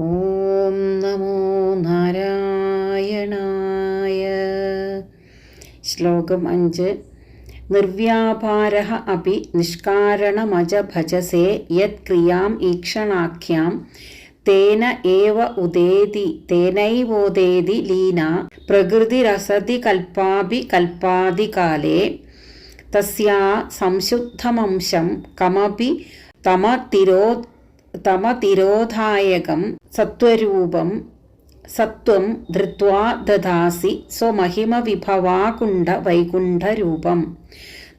ഓം നമോ നാരായണായ. ശ്ലോകം 5. നിർവ്യാപാരഃ അപി നിഷ്കാരണമജ ഭജസേ യത് ക്രിയാം ഈക്ഷണാഖ്യാം തേനൈവോദേതി ലീന പ്രകൃതിരസതി കൽപ്പാപി കൽപ്പാദികാലേ തസ്യാ സംശുദ്ധമംശം കമപി തമതിരോധായകം സത്വരൂപം സത്വം ധൃത്വാ ദദാസി സ്വമഹിമവിഭവാകുണ്ഠ വൈകുണ്ഠരൂപം.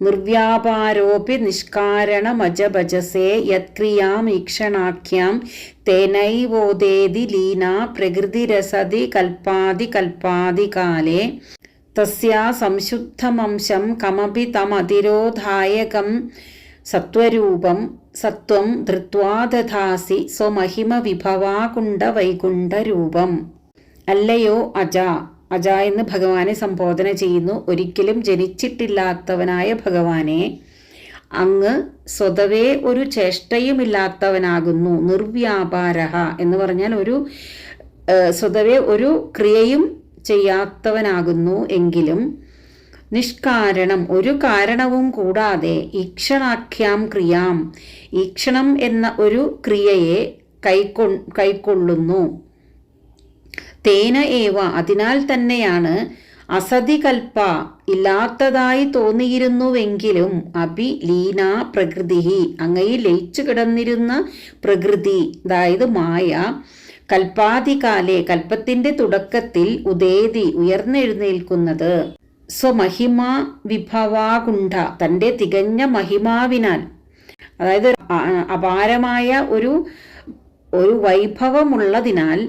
നിർവ്യാപാരോപി നിഷ്കാരണമജഭജസേ യത്ക്രിയാമീക്ഷണാഖ്യാം തേനൈവോദേതി ലീനാ പ്രകൃതിരസതി കൽപ്പാദികാലേ തസ്യാ സംശുദ്ധമംശം കമപി തമതിരോധായകം സത്വരൂപം സത്വം ധൃത്വാ ദദാസി സ്വമഹിമവിഭവാകുണ്ഠ വൈകുണ്ഠരൂപം. അല്ലയോ അജ. അജ എന്ന് ഭഗവാനെ സംബോധന ചെയ്യുന്നു. ഒരിക്കലും ജനിച്ചിട്ടില്ലാത്തവനായ ഭഗവാനെ, അങ്ങ് സ്വതവേ ഒരു ചേഷ്ടയുമില്ലാത്തവനാകുന്നു. നിർവ്യാപാരഃ എന്ന് പറഞ്ഞാൽ സ്വതവേ ഒരു ക്രിയയും ചെയ്യാത്തവനാകുന്നു. എങ്കിലും നിഷ്കാരണം, ഒരു കാരണവും കൂടാതെ ഈക്ഷണാഖ്യാം ക്രിയാം, ഈക്ഷണം എന്ന ഒരു ക്രിയയെ കൈക്കൊള്ളുന്നു. തേന ഏവ, അതിനാൽ തന്നെയാണ്, അസതി കൽപ്പ, ഇല്ലാത്തതായി തോന്നിയിരുന്നുവെങ്കിലും, അഭി ലീന പ്രകൃതി, അങ്ങയിൽ ലയിച്ചു കിടന്നിരുന്ന പ്രകൃതി, അതായത് മായ, കൽപ്പാദികാലേ, കൽപ്പത്തിന്റെ തുടക്കത്തിൽ ഉദേതി, ഉയർന്നെഴുന്നേൽക്കുന്നത്, സ്വമഹിമ വിഭവാകുണ്ഠ, തൻ്റെ തികഞ്ഞ മഹിമാവിനാൽ, അതായത് അപാരമായ ഒരു വൈഭവമുള്ളതിനാൽ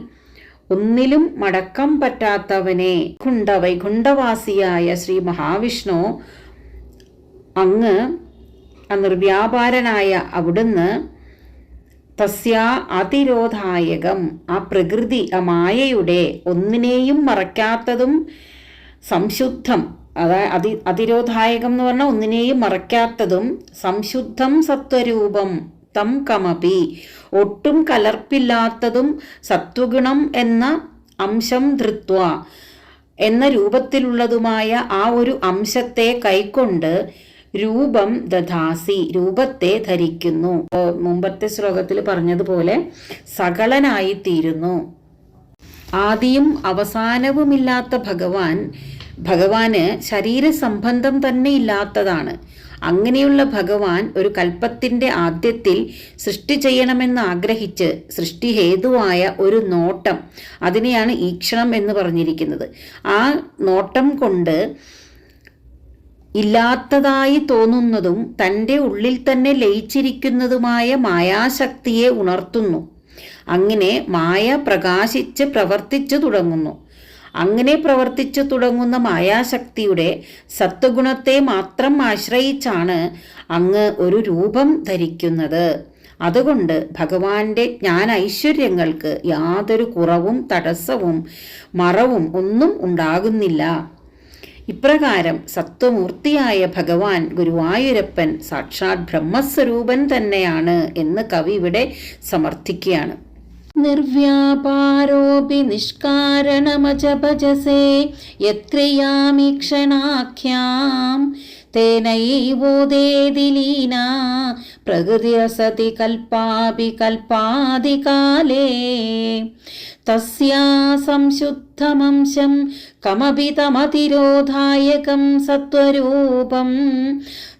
ഒന്നിലും മടക്കം പറ്റാത്തവനെ, വൈകുണ്ഠവാസിയായ ശ്രീ മഹാവിഷ്ണു, അങ്ങ് നിർവ്യാപാരനായ അവിടുന്ന്, തസ്യാ അതിരോധായകം, ആ പ്രകൃതി, ആ മായയുടെ ഒന്നിനെയും മറയ്ക്കാത്തതും സംശുദ്ധം, അതായത് അതിരോധായകം എന്ന് പറഞ്ഞാൽ ഒന്നിനെയും മറയ്ക്കാത്തതും, സംശുദ്ധം സത്വരൂപം തം കമപി, ഒട്ടും കലർപ്പില്ലാത്തതും സത്വഗുണം എന്ന അംശം ധൃത്വ എന്ന രൂപത്തിലുള്ളതുമായ ആ ഒരു അംശത്തെ കൈക്കൊണ്ട് രൂപം ദദാസി, രൂപത്തെ ധരിക്കുന്നു. മുമ്പത്തെ ശ്ലോകത്തിൽ പറഞ്ഞതുപോലെ സകളനായിത്തീരുന്നു. ആദിയും അവസാനവുമില്ലാത്ത ഭഗവാന് ശരീരസംബന്ധം തന്നെ ഇല്ലാത്തതാണ്. അങ്ങനെയുള്ള ഭഗവാൻ ഒരു കൽപ്പത്തിന്റെ ആദ്യത്തിൽ സൃഷ്ടി ചെയ്യണമെന്ന് ആഗ്രഹിച്ച് സൃഷ്ടിഹേതുവായ ഒരു നോട്ടം, അതിനെയാണ് ഈക്ഷണം എന്ന് പറഞ്ഞിരിക്കുന്നത്. ആ നോട്ടം കൊണ്ട് ഇല്ലാത്തതായി തോന്നുന്നതും തൻ്റെ ഉള്ളിൽ തന്നെ ലയിച്ചിരിക്കുന്നതുമായ മായാശക്തിയെ ഉണർത്തുന്നു. അങ്ങനെ മായ പ്രകാശിച്ച് പ്രവർത്തിച്ചു തുടങ്ങുന്നു. അങ്ങനെ പ്രവർത്തിച്ചു തുടങ്ങുന്ന മായാശക്തിയുടെ സത്വഗുണത്തെ മാത്രം ആശ്രയിച്ചാണ് അങ്ങ് ഒരു രൂപം ധരിക്കുന്നത്. അതുകൊണ്ട് ഭഗവാന്റെ ജ്ഞാന ഐശ്വര്യങ്ങൾക്ക് യാതൊരു കുറവും തടസ്സവും മറവും ഒന്നും ഉണ്ടാകുന്നില്ല. ഇപ്രകാരം സത്വമൂർത്തിയായ ഭഗവാൻ ഗുരുവായൂരപ്പൻ സാക്ഷാത് ബ്രഹ്മസ്വരൂപൻ തന്നെയാണ് എന്ന് കവി ഇവിടെ സമർത്ഥിക്കുകയാണ്. നിർവ്യാപാരോപി നിഷ്കാരണമജഭജസേ യത്ക്രിയാമീക്ഷണാഖ്യാം തേനൈവോദേതി ലീനാ പ്രകൃതിരസതി കൽപ്പാപി കൽപ്പാദികാലേ തസ്യാ സംശുദ്ധമംശം കമപി തമതിരോധായകം സത്വരൂപം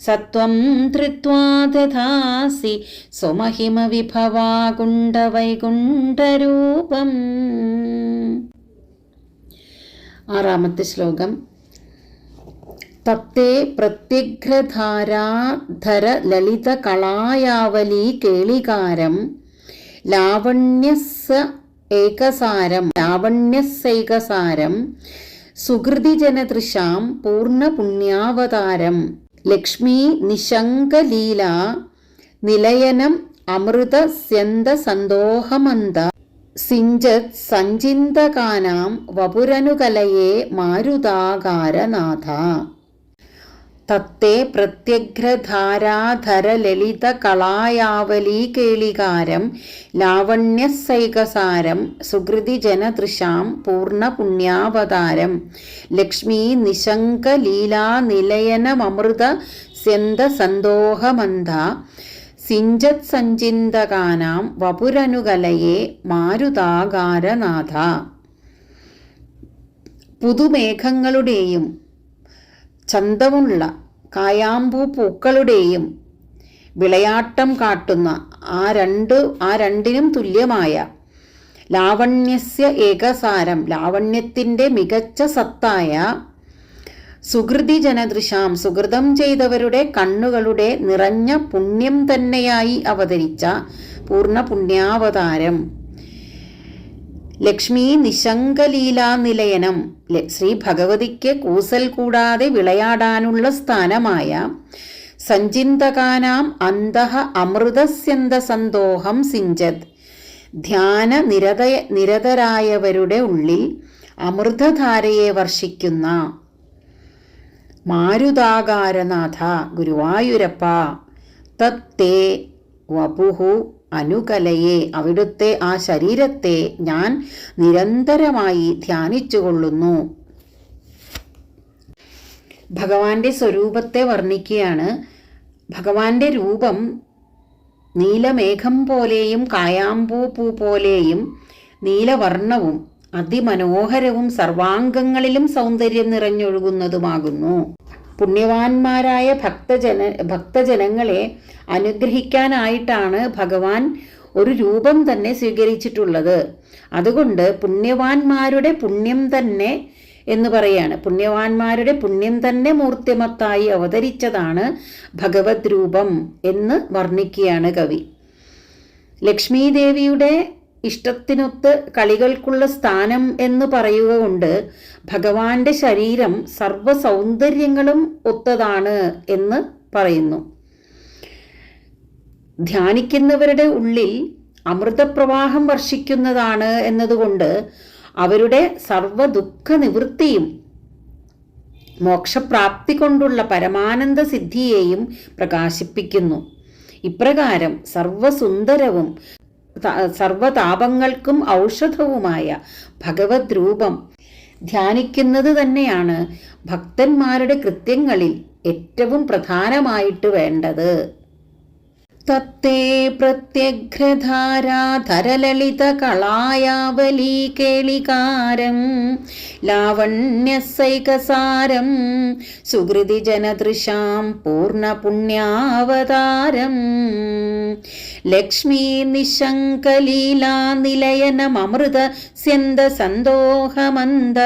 സത്വം ധൃത്വാ ദദാസി സ്വമഹിമവിഭവാകുണ്ഠ വൈകുണ്ഠരൂപം. 6-ാമത്തെ ശ്ലോകം. തത്തേ പ്രത്യഘ്രധാരാധര ലളിത കളായാവലി കേളികാരം ലാവണ്യസൈകസാരം സുഹൃതിജനതൃശാം പൂർണ്ണപുണ്യാവതാരം ലക്ഷ്മീ നിശങ്കലീല നിലയനം അമൃതസ്യന്ദസന്തോഹമന്ദ സിഞ്ചത് സഞ്ചിന്തകാനാം വപുരനുകലയേ മാരുതാകാരനാഥ. തത്തേ പ്രത്യഗ്രധാരാധരലളിതകളായാവലീകേളികാരം ലാവണ്യസൈകസാരം സുഹൃതിജനതൃശാം പൂർണ്ണപുണ്യാവതാരം ലക്ഷ്മീ നിശങ്കലീലാനിലയനമമൃത സ്യന്തസന്തോഹമന്ദ സിഞ്ചത്സഞ്ചിന്തകാനാം വപുരനുകലയേ മാരുതാകാരനാഥ. പുതുമേഘങ്ങളുടെയും ചന്തമുള്ള കായാമ്പൂ പൂക്കളുടെയും വിളയാട്ടം കാട്ടുന്ന ആ രണ്ടിനും തുല്യമായ ലാവണ്യസ്യ ഏകസാരം ലാവണ്യത്തിൻ്റെ മികച്ച സത്തായ സുഹൃതി ജനദൃശാം സുഹൃതം ചെയ്തവരുടെ കണ്ണുകളുടെ നിറഞ്ഞ പുണ്യം തന്നെയായി അവതരിച്ച പൂർണ്ണ പുണ്യാവതാരം ലക്ഷ്മി നിശങ്കലീലാനിലയനം ശ്രീ ഭഗവതിക്ക് കൂസൽ കൂടാതെ വിളയാടാനുള്ള സ്ഥാനമായ സഞ്ചിന്തകാനാം അന്തഃ അമൃതസ്യന്തസന്തോഹം സിഞ്ചത് ധ്യാന നിരതരായവരുടെ ഉള്ളിൽ അമൃതധാരയെ വർഷിക്കുന്ന മാരുതാകാരനാഥ ഗുരുവായൂരപ്പ തത്തേ വപുഹു അനുകലയെ അവിടുത്തെ ആ ശരീരത്തെ ഞാൻ നിരന്തരമായി ധ്യാനിച്ചുകൊള്ളുന്നു. ഭഗവാന്റെ സ്വരൂപത്തെ വർണ്ണിക്കുകയാണ്. ഭഗവാന്റെ രൂപം നീലമേഘം പോലെയും കായാമ്പൂ പൂ പോലെയും നീലവർണ്ണവും അതിമനോഹരവും സർവാംഗങ്ങളിലും സൗന്ദര്യം നിറഞ്ഞൊഴുകുന്നതുമാകുന്നു. പുണ്യവാന്മാരായ ഭക്തജനങ്ങളെ അനുഗ്രഹിക്കാനായിട്ടാണ് ഭഗവാൻ ഒരു രൂപം തന്നെ സ്വീകരിച്ചിട്ടുള്ളത്. അതുകൊണ്ട് പുണ്യവാന്മാരുടെ പുണ്യം തന്നെ എന്ന് പറയാണ്. പുണ്യവാന്മാരുടെ പുണ്യം തന്നെ മൂർത്തിമത്തായി അവതരിച്ചതാണ് ഭഗവത് രൂപം എന്ന് വർണ്ണിക്കുകയാണ് കവി. ലക്ഷ്മീദേവിയുടെ ഇഷ്ടത്തിനൊത്ത് കളികൾക്കുള്ള സ്ഥാനം എന്ന് പറയുക കൊണ്ട് ഭഗവാന്റെ ശരീരം സർവ സൗന്ദര്യങ്ങളും ഒത്തതാണ് എന്ന് പറയുന്നു. ധ്യാനിക്കുന്നവരുടെ ഉള്ളിൽ അമൃതപ്രവാഹം വർഷിക്കുന്നതാണ് എന്നതുകൊണ്ട് അവരുടെ സർവ ദുഃഖ നിവൃത്തിയും മോക്ഷപ്രാപ്തി കൊണ്ടുള്ള പരമാനന്ദ സിദ്ധിയെയും പ്രകാശിപ്പിക്കുന്നു. ഇപ്രകാരം സർവസുന്ദരവും സർവതാപങ്ങൾക്കും ഔഷധവുമായ ഭഗവത് രൂപം ധ്യാനിക്കുന്നത് തന്നെയാണ് ഭക്തന്മാരുടെ കൃത്യങ്ങളിൽ ഏറ്റവും പ്രധാനമായിട്ട് വേണ്ടത്. തത്തേ പ്രത്യഗ്രധാരാധരലളിതകളായാവലീകേളികാരം ലാവണ്യസൈകസാരം സുഹൃതിജനതൃശാം പൂർണ്ണപുണ്യാവതാരം ലക്ഷ്മീ നിശങ്കലീലാനിലയനമമൃത സ്യന്തസന്തോഹമന്ദ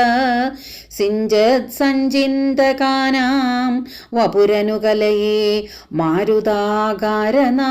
സിഞ്ചത്സഞ്ചിന്തകാനാം വപുരനുകലയേ മാരുതാകാരനാഥ.